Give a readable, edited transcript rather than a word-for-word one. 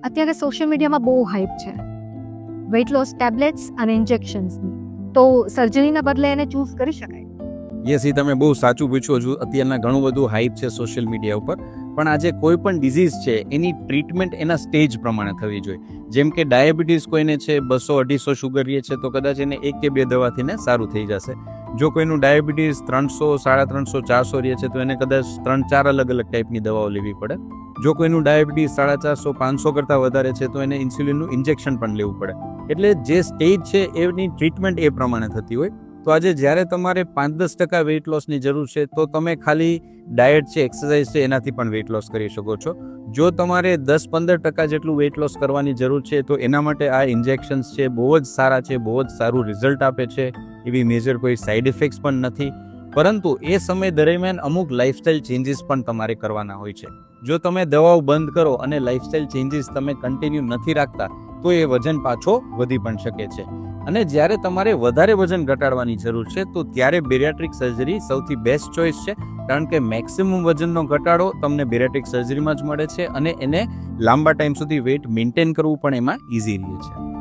અત્યારે સોશિયલ મીડિયામાં બહુ હાઇપ છે વેઇટ લોસ ટેબ્લેટ્સ અને ઇન્જેક્શન્સની, તો સર્જરીના બદલે એને ચૂઝ કરી શકાય? યસ, એ તમે બહુ સાચું પૂછો છો. અત્યારના ઘણું બધું હાઇપ છે સોશિયલ મીડિયા ઉપર, પણ આજે કોઈ પણ ડિઝીઝ છે એની ટ્રીટમેન્ટ એના સ્ટેજ પ્રમાણે થવી જોઈએ. જેમ કે ડાયાબિટીસ કોઈને છે 200-250 શુગર રહે છે તો કદાચ એને 1 કે 2 દવાથી ને સારું થઈ જશે. જો કોઈનું ડાયાબિટીસ 300, 350, 400 રહે છે તો એને કદાચ 3-4 અલગ અલગ ટાઈપની દવાઓ લેવી પડે. જો કોઈનું ડાયાબિટીસ 450, 500 કરતાં વધારે છે તો એને ઇન્સ્યુલિનનું ઇન્જેક્શન પણ લેવું પડે. એટલે જે સ્ટેજ છે એની ટ્રીટમેન્ટ એ પ્રમાણે થતી હોય. તો આજે જ્યારે તમારે 5-10% વેઇટ લોસની જરૂર છે તો તમે ખાલી ડાયટ છે, એક્સરસાઇઝ છે એનાથી પણ વેઇટ લોસ કરી શકો છો. જો તમારે 10-15% જેટલું વેઇટ લોસ કરવાની જરૂર છે તો એના માટે આ ઇન્જેક્શન્સ છે બહુ જ સારા છે, બહુ જ સારું રિઝલ્ટ આપે છે. એવી મેજર કોઈ સાઇડ ઇફેક્ટ્સ પણ નથી. પરંતુ એ સમય દરમિયાન અમુક લાઇફસ્ટાઇલ ચેન્જીસ પણ તમારે કરવાના હોય છે. જો તમે દવાઓ બંધ કરો અને લાઇફસ્ટાઇલ ચેન્જીસ તમે કન્ટિન્યુ નથી રાખતા તો એ વજન પાછો વધી પણ શકે છે. અને જ્યારે તમારે વધારે વજન ઘટાડવાની જરૂર છે તો ત્યારે બેરિયાટ્રિક સર્જરી સૌથી બેસ્ટ ચોઇસ છે, કારણ કે મેક્સિમમ વજનનો ઘટાડો તમને બેરિયાટ્રિક સર્જરીમાં જ મળે છે અને એને લાંબા ટાઈમ સુધી વેઇટ મેન્ટેન કરવું પણ એમાં ઇઝી રહે છે.